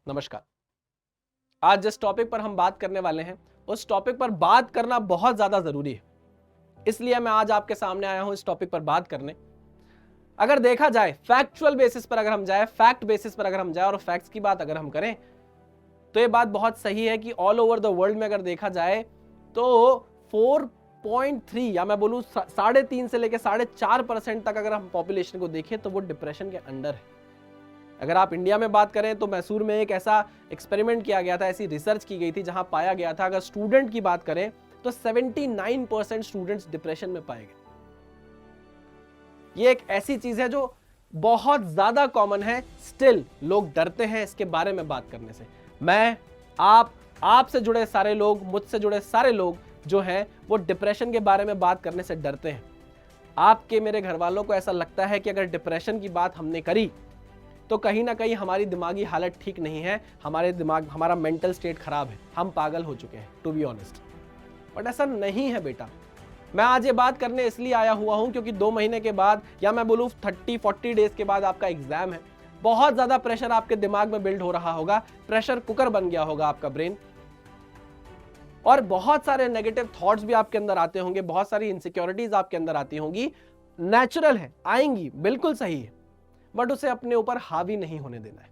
नमस्कार। आज जिस टॉपिक पर हम बात करने वाले हैं उस टॉपिक पर बात करना बहुत ज्यादा जरूरी है, इसलिए मैं आज आपके सामने आया हूं इस टॉपिक पर बात करने। अगर देखा जाए फैक्चुअल बेसिस पर, अगर हम जाए फैक्ट बेसिस पर, अगर हम जाए और फैक्ट्स की बात अगर हम करें तो ये बात बहुत सही है कि ऑल ओवर द वर्ल्ड में अगर देखा जाए तो 4.3 या मैं बोलूं 3.5 से लेकर 4.5% तक अगर हम पॉपुलेशन को देखें तो वो डिप्रेशन के अंडर है। अगर आप इंडिया में बात करें तो मैसूर में एक ऐसा एक्सपेरिमेंट किया गया था, ऐसी रिसर्च की गई थी जहां पाया गया था अगर स्टूडेंट की बात करें तो 79% स्टूडेंट्स डिप्रेशन में पाए गए। ये एक ऐसी चीज है जो बहुत ज्यादा कॉमन है, स्टिल लोग डरते हैं इसके बारे में बात करने से। मैं, आपसे जुड़े सारे लोग, मुझसे जुड़े सारे लोग जो हैं वो डिप्रेशन के बारे में बात करने से डरते हैं। आपके मेरे घर वालों को ऐसा लगता है कि अगर डिप्रेशन की बात हमने करी तो कहीं ना कहीं हमारी दिमागी हालत ठीक नहीं है, हमारा मेंटल स्टेट खराब है, हम पागल हो चुके हैं, टू बी ऑनेस्ट। बट ऐसा नहीं है बेटा। मैं आज ये बात करने इसलिए आया हुआ हूं क्योंकि 2 महीने के बाद या मैं बोलूं 30-40 डेज के बाद आपका एग्जाम है। बहुत ज्यादा प्रेशर आपके दिमाग में बिल्ड हो रहा होगा, प्रेशर कुकर बन गया होगा आपका ब्रेन, और बहुत सारे नेगेटिव थॉट्स भी आपके अंदर आते होंगे, बहुत सारी इनसिक्योरिटीज आपके अंदर आती होंगी। नेचुरल है, आएंगी, बिल्कुल सही है, बट उसे अपने ऊपर हावी नहीं होने देना है।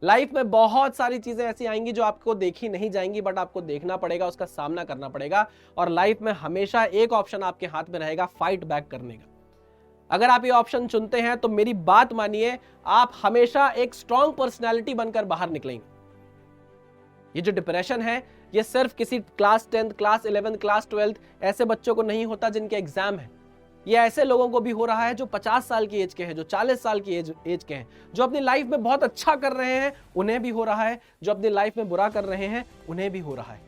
लाइफ में बहुत सारी चीजें ऐसी आएंगी जो आपको देखी नहीं जाएंगी, बट आपको देखना पड़ेगा, उसका सामना करना पड़ेगा। और लाइफ में हमेशा एक ऑप्शन आपके हाथ में रहेगा, फाइट बैक करने का। अगर आप ये ऑप्शन चुनते हैं तो मेरी बात मानिए, आप हमेशा एक स्ट्रॉन्ग पर्सनैलिटी बनकर बाहर निकलेंगे। ये जो डिप्रेशन है ये सिर्फ किसी क्लास 10, क्लास 11, क्लास 12 ऐसे बच्चों को नहीं होता जिनके एग्जाम है। ये ऐसे लोगों को भी हो रहा है जो 50 साल की एज के हैं, जो 40 साल की एज के हैं, जो अपनी लाइफ में बहुत अच्छा कर रहे हैं उन्हें भी हो रहा है, जो अपनी लाइफ में बुरा कर रहे हैं उन्हें भी हो रहा है।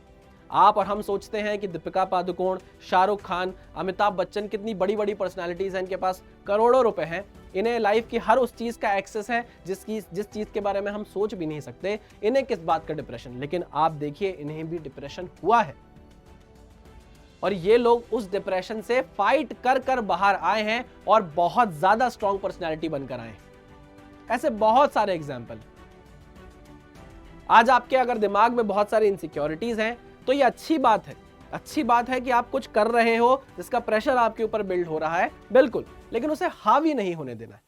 आप और हम सोचते हैं कि दीपिका पादुकोण, शाहरुख खान, अमिताभ बच्चन कितनी बड़ी बड़ी पर्सनालिटीज हैं, इनके पास करोड़ों रुपए हैं, इन्हें लाइफ की हर उस चीज का एक्सेस है जिस चीज के बारे में हम सोच भी नहीं सकते, इन्हें किस बात का डिप्रेशन। लेकिन आप देखिए इन्हें भी डिप्रेशन हुआ है और ये लोग उस डिप्रेशन से फाइट कर कर बाहर आए हैं और बहुत ज्यादा स्ट्रॉन्ग पर्सनैलिटी बनकर आए हैं। ऐसे बहुत सारे एग्जाम्पल। आज आपके अगर दिमाग में बहुत सारी इनसिक्योरिटीज हैं तो ये अच्छी बात है कि आप कुछ कर रहे हो जिसका प्रेशर आपके ऊपर बिल्ड हो रहा है, बिल्कुल, लेकिन उसे हावी नहीं होने देना है।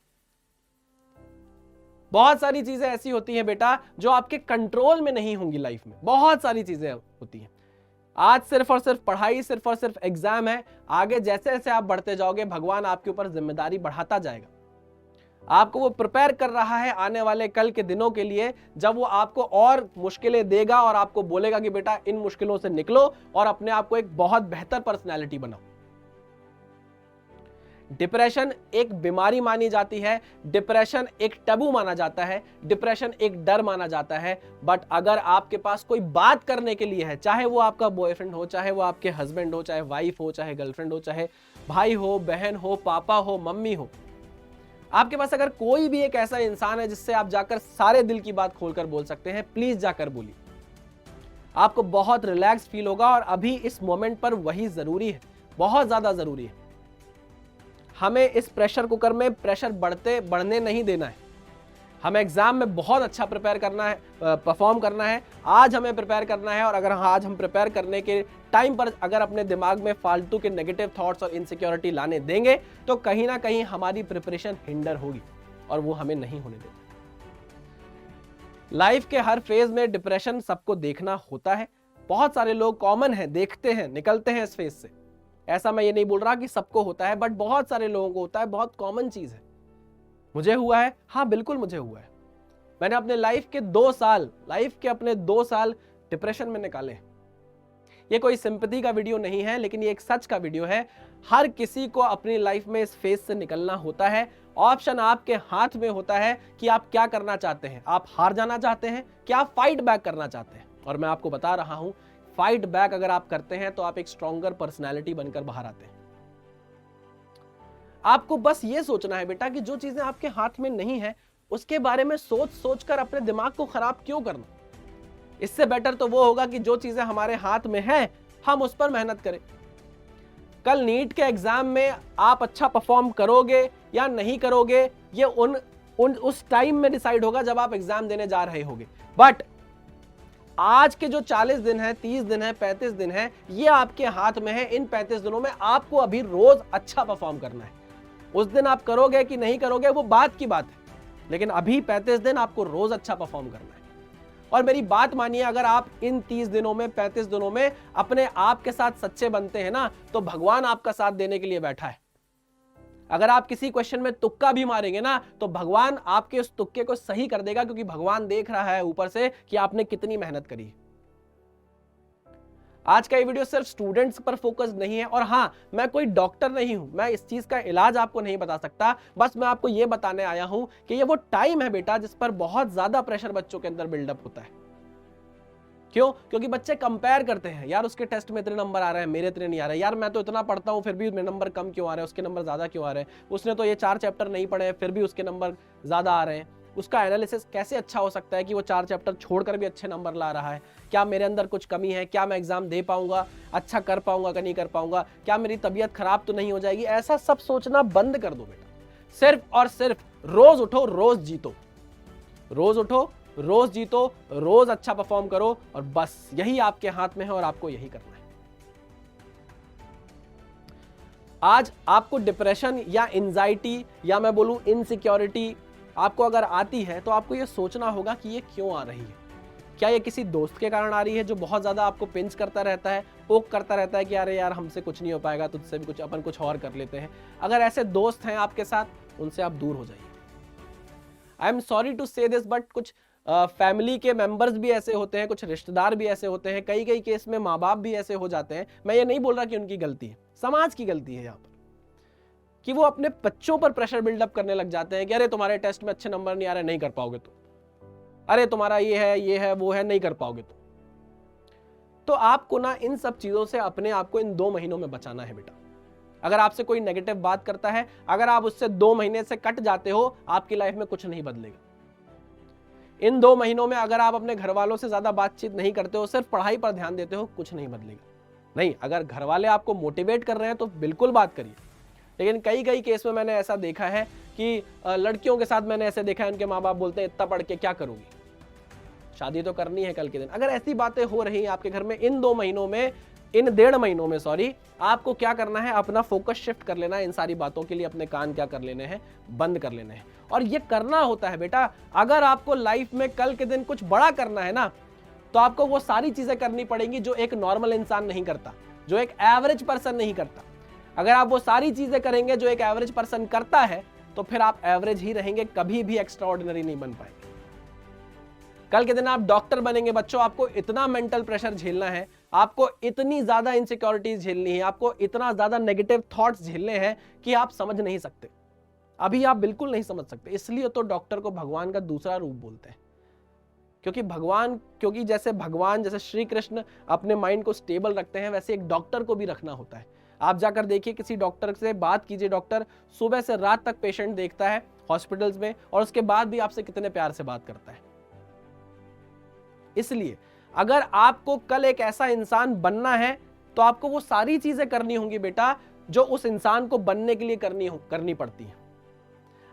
बहुत सारी चीजें ऐसी होती हैं बेटा जो आपके कंट्रोल में नहीं होंगी लाइफ में, बहुत सारी चीजें होती हैं। आज सिर्फ और सिर्फ पढ़ाई, सिर्फ और सिर्फ एग्जाम है। आगे जैसे जैसे आप बढ़ते जाओगे भगवान आपके ऊपर जिम्मेदारी बढ़ाता जाएगा। आपको वो प्रिपेयर कर रहा है आने वाले कल के दिनों के लिए, जब वो आपको और मुश्किलें देगा और आपको बोलेगा कि बेटा इन मुश्किलों से निकलो और अपने आप को एक बहुत बेहतर पर्सनैलिटी बनाओ। डिप्रेशन एक बीमारी मानी जाती है, डिप्रेशन एक टैबू माना जाता है, डिप्रेशन एक डर माना जाता है। बट अगर आपके पास कोई बात करने के लिए है, चाहे वो आपका बॉयफ्रेंड हो, चाहे वो आपके हस्बैंड हो, चाहे वाइफ हो, चाहे गर्लफ्रेंड हो, चाहे भाई हो, बहन हो, पापा हो, मम्मी हो, आपके पास अगर कोई भी एक ऐसा इंसान है जिससे आप जाकर सारे दिल की बात खोलकर बोल सकते हैं, प्लीज जाकर बोलिए। आपको बहुत रिलैक्स फील होगा और अभी इस मोमेंट पर वही जरूरी है, बहुत ज्यादा जरूरी है। हमें इस प्रेशर कुकर में प्रेशर बढ़ने नहीं देना है। हमें एग्जाम में बहुत अच्छा प्रिपेयर करना है, परफॉर्म करना है। आज हमें प्रिपेयर करना है और अगर आज हम प्रिपेयर करने के टाइम पर अगर अपने दिमाग में फालतू के नेगेटिव थॉट्स और इनसिक्योरिटी लाने देंगे तो कहीं ना कहीं हमारी प्रिपरेशन हिंडर होगी और वो हमें नहीं होने देता। लाइफ के हर फेज में डिप्रेशन सबको देखना होता है। बहुत सारे लोग कॉमन है, देखते हैं, निकलते हैं इस फेज से। ऐसा मैं ये नहीं बोल रहा कि सबको होता है, बट बहुत सारे लोगों को होता है, बहुत कॉमन चीज है। मुझे हुआ है, हाँ बिल्कुल मुझे हुआ है। मैंने अपने लाइफ के अपने 2 साल डिप्रेशन में निकाले। ये कोई सिंपैथी का वीडियो नहीं है, लेकिन ये एक सच का वीडियो है। हर किसी को अपनी लाइफ में इस फेज से निकलना होता है। ऑप्शन आपके हाथ में होता है कि आप क्या करना चाहते हैं। आप हार जाना चाहते हैं, क्या आप फाइट बैक करना चाहते हैं। और मैं आपको बता रहा हूं, फाइट बैक अगर आप करते हैं तो आप एक स्ट्रॉन्गर पर्सनैलिटी बनकर बाहर आते हैं। आपको बस ये सोचना है बेटा कि जो चीजें आपके हाथ में नहीं है उसके बारे में सोच कर अपने दिमाग को खराब क्यों करना। इससे बेटर तो वो होगा कि जो चीजें हमारे हाथ में है हम उस पर मेहनत करें। कल नीट के एग्जाम में आप अच्छा परफॉर्म करोगे या नहीं करोगे, ये उस टाइम में डिसाइड होगा जब आप एग्जाम देने जा रहे होगे। बट आज के जो 40 दिन है, 30 दिन है, 35 दिन है, ये आपके हाथ में है। इन 35 दिनों में आपको अभी रोज अच्छा परफॉर्म करना है। उस दिन आप करोगे कि नहीं करोगे वो बात की बात है, लेकिन अभी 35 दिन आपको रोज अच्छा परफॉर्म करना है। और मेरी बात मानिए, अगर आप इन 30 दिनों में, 35 दिनों में अपने आप के साथ सच्चे बनते हैं ना, तो भगवान आपका साथ देने के लिए बैठा है। अगर आप किसी क्वेश्चन में तुक्का भी मारेंगे ना, तो भगवान आपके उस तुक्के को सही कर देगा, क्योंकि भगवान देख रहा है ऊपर से कि आपने कितनी मेहनत करी। आज का ये वीडियो सिर्फ स्टूडेंट्स पर फोकस नहीं है। और हाँ, मैं कोई डॉक्टर नहीं हूं, मैं इस चीज का इलाज आपको नहीं बता सकता। बस मैं आपको ये बताने आया हूं कि ये वो टाइम है बेटा जिस पर बहुत ज्यादा प्रेशर बच्चों के अंदर बिल्डअप होता है। क्यों? क्योंकि बच्चे कंपेयर करते हैं, यार उसके टेस्ट में इतने नंबर आ रहे हैं, मेरे इतने नहीं आ रहे, यार मैं तो इतना पढ़ता हूं फिर भी मेरे नंबर कम क्यों आ रहे हैं, उसके नंबर ज्यादा क्यों आ रहे हैं, उसने तो ये 4 चैप्टर नहीं पढ़े हैं फिर भी उसके नंबर ज्यादा आ रहे हैं। उसका एनालिसिस कैसे अच्छा हो सकता है कि वो 4 चैप्टर छोड़कर भी अच्छे नंबर ला रहा है? क्या मेरे अंदर कुछ कमी है? क्या मैं एग्जाम दे पाऊंगा, अच्छा कर पाऊंगा कि नहीं कर पाऊंगा? क्या मेरी तबीयत खराब तो नहीं हो जाएगी? ऐसा सब सोचना बंद कर दो बेटा। सिर्फ और सिर्फ रोज उठो, रोज जीतो, रोज उठो, रोज जीतो, रोज अच्छा परफॉर्म करो, और बस यही आपके हाथ में है और आपको यही करना है। आज आपको डिप्रेशन या एंजाइटी या मैं बोलूं इनसिक्योरिटी आपको अगर आती है, तो आपको यह सोचना होगा कि ये क्यों आ रही है। क्या ये किसी दोस्त के कारण आ रही है जो बहुत ज्यादा आपको पिंच करता रहता है, पोक करता रहता है कि अरे यार हमसे कुछ नहीं हो पाएगा, तुझसे भी कुछ, अपन कुछ और कर लेते हैं? अगर ऐसे दोस्त हैं आपके साथ, उनसे आप दूर हो जाइए। आई एम सॉरी टू से दिस, बट कुछ फैमिली के मेंबर्स भी ऐसे होते हैं, कुछ रिश्तेदार भी ऐसे होते हैं, कई कई केस में माँ बाप भी ऐसे हो जाते हैं। मैं ये नहीं बोल रहा कि उनकी गलती है, समाज की गलती है यहाँ पर, कि वो अपने बच्चों पर प्रेशर बिल्डअप करने लग जाते हैं कि अरे तुम्हारे टेस्ट में अच्छे नंबर नहीं आ रहे, नहीं कर पाओगे तुम, अरे तुम्हारा ये है वो है, नहीं कर पाओगे तुम। तो आपको ना इन सब चीजों से अपने आप को इन 2 महीनों में बचाना है बेटा। अगर आपसे कोई नेगेटिव बात करता है, अगर आप उससे 2 महीने से कट जाते हो, आपकी लाइफ में कुछ नहीं बदलेगा। इन 2 महीनों में अगर आप अपने घर वालों से ज्यादा बातचीत नहीं करते हो, सिर्फ पढ़ाई पर ध्यान देते हो, कुछ नहीं बदलेगा। नहीं, अगर घर वाले आपको मोटिवेट कर रहे हैं तो बिल्कुल बात करिए। लेकिन कई कई केस में मैंने ऐसा देखा है कि लड़कियों के साथ मैंने ऐसे देखा है, उनके माँ बाप बोलते हैं इतना पढ़ के क्या करोगी, शादी तो करनी है कल के दिन। अगर ऐसी बातें हो रही हैं आपके घर में, इन 2 महीनों में, इन 1.5 महीनों में सॉरी, आपको क्या करना है, अपना फोकस शिफ्ट कर लेना है इन सारी बातों के लिए। अपने कान क्या कर लेने हैं, बंद कर लेने हैं। और ये करना होता है बेटा, अगर आपको लाइफ में कल के दिन कुछ बड़ा करना है ना, तो आपको वो सारी चीजें करनी पड़ेंगी जो एक नॉर्मल इंसान नहीं करता, जो एक एवरेज पर्सन नहीं करता। अगर आप वो सारी चीजें करेंगे जो एक एवरेज पर्सन करता है, तो फिर आप एवरेज ही रहेंगे, कभी भी एक्स्ट्राऑर्डिनरी नहीं बन पाएंगे। कल के दिन आप डॉक्टर बनेंगे बच्चों, आपको इतना मेंटल प्रेशर झेलना है, आपको इतनी ज्यादा इनसिक्योरिटीज झेलनी है, आपको इतना ज्यादा नेगेटिव थॉट्स झेलने हैं कि आप समझ नहीं सकते। अभी आप बिल्कुल नहीं समझ सकते। इसलिए तो डॉक्टर को भगवान का दूसरा रूप बोलते हैं, क्योंकि जैसे श्री कृष्ण अपने माइंड को स्टेबल रखते हैं, वैसे एक डॉक्टर को भी रखना होता है। आप जाकर देखिए, किसी डॉक्टर से बात कीजिए, डॉक्टर सुबह से रात तक पेशेंट देखता है हॉस्पिटल्स में, और उसके बाद भी आपसे कितने प्यार से बात करता है। इसलिए अगर आपको कल एक ऐसा इंसान बनना है, तो आपको वो सारी चीजें करनी होंगी बेटा जो उस इंसान को बनने के लिए करनी पड़ती है।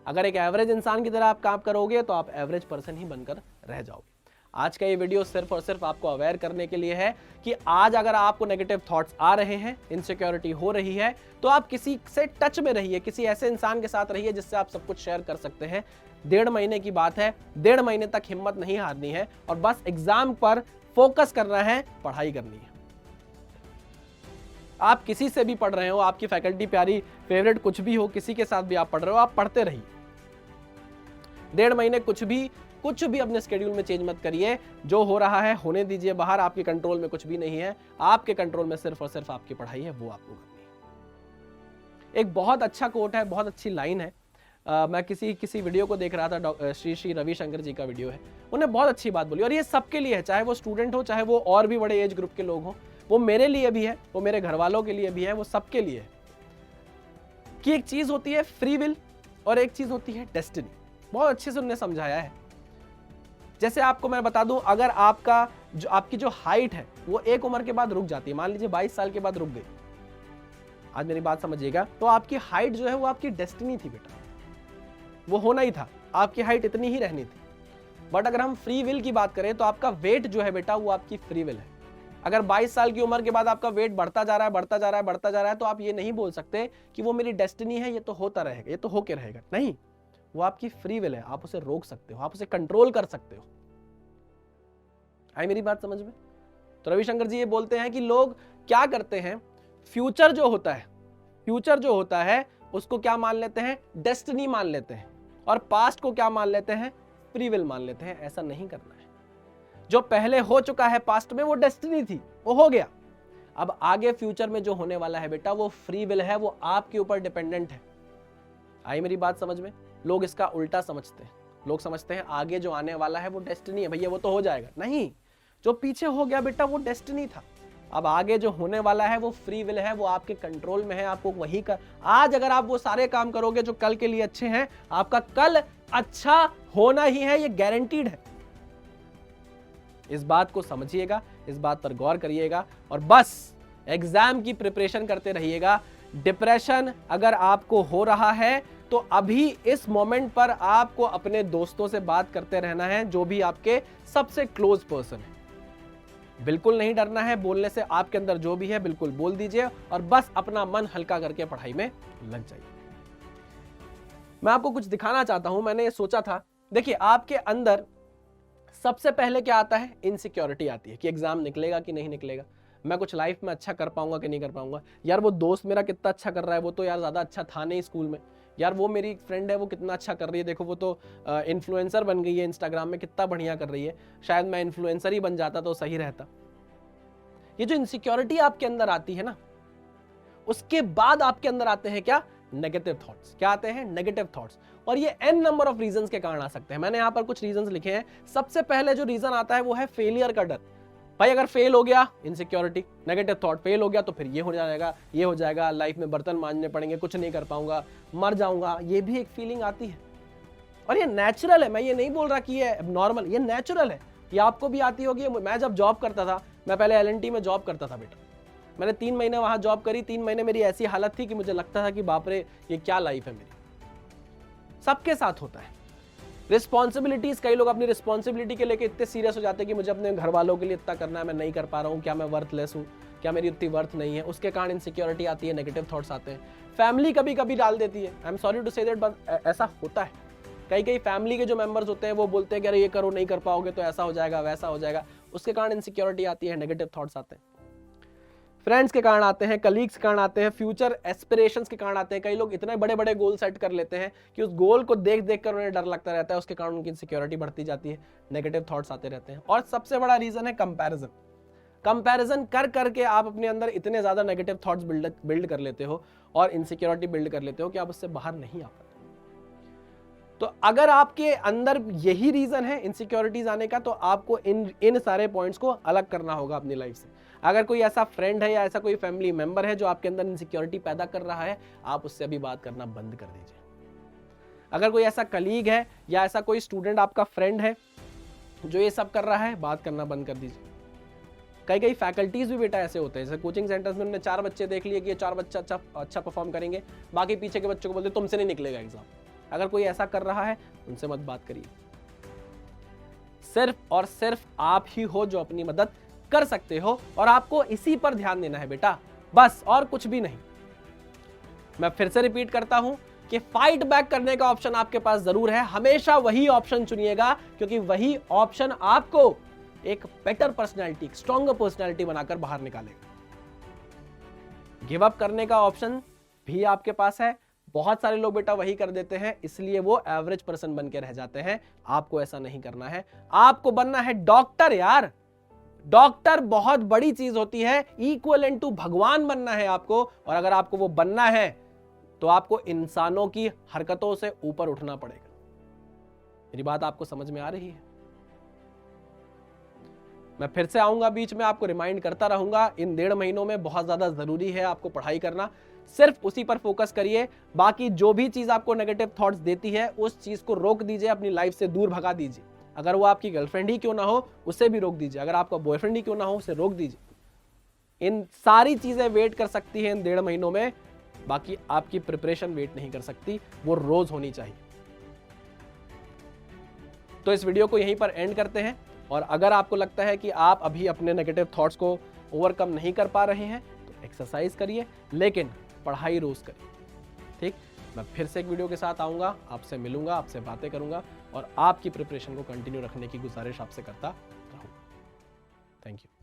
अगर एक एवरेज इंसान की तरह आप काम करोगे, तो आप एवरेज पर्सन ही बनकर रह जाओगे। आज का ये वीडियो सिर्फ और सिर्फ आपको अवेयर करने के लिए है कि आज अगर आपको नेगेटिव थॉट्स आ रहे हैं, इनसिक्योरिटी हो रही है, तो आप किसी से टच में रहिए, किसी ऐसे इंसान के साथ रहिए जिससे आप सब कुछ शेयर कर सकते हैं। 1.5 महीने की बात है, 1.5 महीने तक हिम्मत नहीं हारनी है, और बस एग्जाम पर फोकस करना है, पढ़ाई करनी है। आप किसी से भी पढ़ रहे हो, आपकी फैकल्टी प्यारी, फेवरेट कुछ भी हो, किसी के साथ भी आप पढ़ रहे हो, आप पढ़ते रहिए। 1.5 महीने कुछ भी अपने स्केड्यूल में चेंज मत करिए। जो हो रहा है होने दीजिए बाहर, आपके कंट्रोल में कुछ भी नहीं है। आपके कंट्रोल में सिर्फ और सिर्फ आपकी पढ़ाई है, वो आपको करनी है। एक बहुत अच्छा कोट है, बहुत अच्छी लाइन है। मैं किसी वीडियो को देख रहा था, श्री रविशंकर जी का वीडियो है, उन्हें बहुत अच्छी बात बोली, और ये सबके लिए है, चाहे वो स्टूडेंट हो, चाहे वो और भी बड़े एज ग्रुप के लोग हो। वो मेरे लिए भी है, वो मेरे घर वालों के लिए भी है, वो सबके लिए है, कि एक चीज होती है फ्री विल और एक चीज होती है डेस्टिनी। बहुत अच्छे से उन्होंने समझाया है। जैसे आपको मैं बता दूं, अगर आपकी जो हाइट है वो एक उम्र के बाद रुक जाती है, मान लीजिए 22 साल के बाद रुक गई, आज मेरी बात समझिएगा, तो आपकी हाइट जो है वो आपकी डेस्टिनी थी बेटा, वो होना ही था। आपकी हाइट इतनी ही रहनी थी। बट अगर हम फ्री विल की बात करें तो आपका वेट जो है बेटा वो आपकी फ्री विल है। अगर 22 साल की उम्र के बाद आपका वेट बढ़ता जा रहा है, बढ़ता जा रहा है, बढ़ता जा रहा है, तो आप ये नहीं बोल सकते कि वो मेरी डेस्टिनी है, ये तो होता रहेगा, ये तो होके रहेगा। नहीं, वो आपकी फ्री विल है, आप उसे रोक सकते हो, आप उसे कंट्रोल कर सकते हो। आई मेरी बात समझ में? तो रविशंकर जी ये बोलते हैं कि लोग क्या करते हैं, फ्यूचर जो होता है उसको क्या मान लेते हैं, डेस्टिनी मान लेते हैं, और पास्ट को क्या मान लेते हैं, फ्री विल मान लेते हैं। ऐसा नहीं करना है। जो पहले हो चुका है पास्ट में वो डेस्टिनी थी, वो हो गया। अब आगे फ्यूचर में जो होने वाला है बेटा वो फ्री विल है, वो आपके ऊपर डिपेंडेंट है। आई मेरी बात समझ में? लोग इसका उल्टा समझते हैं। लोग समझते हैं आगे जो आने वाला है वो डेस्टिनी है, भैया वो तो हो जाएगा। नहीं, जो पीछे हो गया बेटा वो डेस्टिनी था। अब आगे जो होने वाला है वो फ्री विल है, वो आपके कंट्रोल में है। आपको वही कर, आज अगर आप वो सारे काम करोगे जो कल के लिए अच्छे हैं, आपका कल अच्छा होना ही है, ये गारंटीड है। इस बात को समझिएगा, इस बात पर गौर करिएगा और बस एग्जाम की प्रिपरेशन करते रहिएगा। डिप्रेशन अगर आपको हो रहा है तो अभी इस मोमेंट पर आपको अपने दोस्तों से बात करते रहना है, जो भी आपके सबसे क्लोज पर्सन है। बिल्कुल नहीं डरना है, बोलने से आपके अंदर जो भी है बिल्कुल बोल दीजिए और बस अपना मन हल्का करके पढ़ाई में लग जाइए। मैं आपको कुछ दिखाना चाहता हूं। मैंने ये सोचा था, देखिए आपके अंदर सबसे पहले क्या आता है, इनसिक्योरिटी आती है कि एग्जाम निकलेगा कि नहीं निकलेगा, मैं कुछ लाइफ में अच्छा कर पाऊंगा कि नहीं कर पाऊंगा, यार वो दोस्त मेरा कितना अच्छा कर रहा है, वो तो यार ज्यादा अच्छा था नहीं स्कूल में, यार वो मेरी फ्रेंड है वो कितना अच्छा कर रही है, देखो वो तो इन्फ्लुएंसर बन गई है इंस्टाग्राम में, कितना बढ़िया कर रही है, शायद मैं इन्फ्लुएंसर ही बन जाता तो सही रहता। ये जो इनसिक्योरिटी आपके अंदर आती है ना, उसके बाद आपके अंदर आते हैं क्या, नेगेटिव थॉट्स। क्या आते हैं, नेगेटिव थॉट्स। और ये n नंबर ऑफ रीजंस के कारण आ सकते हैं। मैंने यहां पर कुछ रीजंस लिखे हैं। सबसे पहले जो रीजन आता है वो है फेलियर का डर। भाई अगर फेल हो गया, इनसिक्योरिटी, नेगेटिव थॉट, फेल हो गया तो फिर ये हो जाएगा, ये हो जाएगा, लाइफ में बर्तन मांजने पड़ेंगे, कुछ नहीं कर पाऊंगा, मर जाऊंगा, ये भी एक फीलिंग आती है। और ये नेचुरल है, मैं ये नहीं बोल रहा कि ये नॉर्मल, ये नेचुरल है, ये आपको भी आती होगी। मैं जब जॉब करता था, मैं पहले LNT में जॉब करता था बेटा, मैंने 3 महीने वहां जॉब करी। 3 महीने मेरी ऐसी हालत थी कि मुझे लगता था कि बाप रे ये क्या लाइफ है मेरी। सबके साथ होता है। रिस्पॉन्सिबिलिटीज, कई लोग अपनी रिस्पॉन्सिबिलिटी के लेके इतने सीरियस हो जाते हैं कि मुझे अपने घर वालों के लिए इतना करना है, मैं नहीं कर पा रहा हूँ, क्या मैं वर्थलेस हूँ, क्या मेरी उतनी वर्थ नहीं है, उसके कारण इनसिक्योरिटी आती है, नेगेटिव थॉट्स आते हैं। फैमिली कभी कभी डाल देती है, I am sorry to say that, but ऐसा होता है। कई फैमिली के जो मेंबर्स होते हैं वो बोलते हैं कि अरे ये करो, नहीं कर पाओगे तो ऐसा हो जाएगा, वैसा हो जाएगा, उसके कारण इनसिक्योरिटी आती है, नेगेटिव थॉट्स आते हैं। फ्रेंड्स के कारण आते हैं, कलीग्स के कारण आते हैं, फ्यूचर एस्पिरेशंस के कारण आते हैं। कई लोग इतने बड़े बड़े गोल सेट कर लेते हैं कि उस गोल को देख देख कर उन्हें डर लगता रहता है, उसके कारण उनकी इनसिक्योरिटी बढ़ती जाती है, नेगेटिव थॉट्स आते रहते हैं। और सबसे बड़ा रीजन है कंपैरिजन। कंपैरिजन कर करके आप अपने अंदर इतने ज्यादा नेगेटिव थॉट्स बिल्ड कर लेते हो और इनसिक्योरिटी बिल्ड कर लेते हो कि आप उससे बाहर नहीं आ पाते। तो अगर आपके अंदर यही रीजन है इनसिक्योरिटीज आने का, तो आपको इन सारे पॉइंट्स को अलग करना होगा अपनी लाइफ से। अगर कोई ऐसा फ्रेंड है या ऐसा कोई फैमिली मेंबर है जो आपके अंदर इनसिक्योरिटी पैदा कर रहा है, आप उससे अभी बात करना बंद कर दीजिए। अगर कोई ऐसा कलीग है या ऐसा कोई स्टूडेंट आपका फ्रेंड है जो ये सब कर रहा है, बात करना बंद कर दीजिए। कई फैकल्टीज भी बेटा ऐसे होते हैं, जैसे कोचिंग सेंटर्स में उन्होंने 4 बच्चे देख लिए कि ये 4 बच्चे अच्छा परफॉर्म करेंगे, बाकी पीछे के बच्चों को बोलते तुमसे नहीं निकलेगा एग्जाम। अगर कोई ऐसा कर रहा है उनसे मत बात करिए। सिर्फ और सिर्फ आप ही हो जो अपनी मदद कर सकते हो और आपको इसी पर ध्यान देना है बेटा, बस, और कुछ भी नहीं। मैं फिर से रिपीट करता हूं कि फाइट बैक करने का ऑप्शन आपके पास जरूर है। हमेशा वही ऑप्शन चुनिएगा, क्योंकि वही ऑप्शन आपको एक बेटर पर्सनैलिटी, स्ट्रॉन्गर पर्सनैलिटी बनाकर बाहर निकालेगा। गिव अप करने का ऑप्शन भी आपके पास है। बहुत सारे लोग बेटा वही कर देते हैं, इसलिए वो एवरेज पर्सन बन के रह जाते हैं। आपको ऐसा नहीं करना है, आपको बनना है डॉक्टर। यार डॉक्टर बहुत बड़ी चीज होती है, इक्विवेलेंट टू भगवान बनना है आपको। और अगर आपको वो बनना है तो आपको इंसानों की हरकतों से ऊपर उठना पड़ेगा। मेरी बात आपको समझ में आ रही है? मैं फिर से आऊंगा, बीच में आपको रिमाइंड करता रहूंगा। इन 1.5 महीनों में बहुत ज्यादा जरूरी है आपको पढ़ाई करना, सिर्फ उसी पर फोकस करिए। बाकी जो भी चीज आपको नेगेटिव थॉट्स देती है उस चीज को रोक दीजिए, अपनी लाइफ से दूर भगा दीजिए। अगर वो आपकी गर्लफ्रेंड ही क्यों ना हो उसे भी रोक दीजिए, अगर आपका बॉयफ्रेंड ही क्यों ना हो उसे रोक दीजिए। इन सारी चीजें वेट कर सकती हैं इन 1.5 महीनों में, बाकी आपकी प्रिपरेशन वेट नहीं कर सकती, वो रोज होनी चाहिए। तो इस वीडियो को यहीं पर एंड करते हैं। और अगर आपको लगता है कि आप अभी अपने नेगेटिव थॉट्स को ओवरकम नहीं कर पा रहे हैं तो एक्सरसाइज करिए, लेकिन पढ़ाई रोज करिए। ठीक, मैं फिर से एक वीडियो के साथ आऊँगा, आपसे मिलूंगा, आपसे बातें करूंगा और आपकी प्रिपरेशन को कंटिन्यू रखने की गुजारिश आपसे करता रहूँगा। Thank you.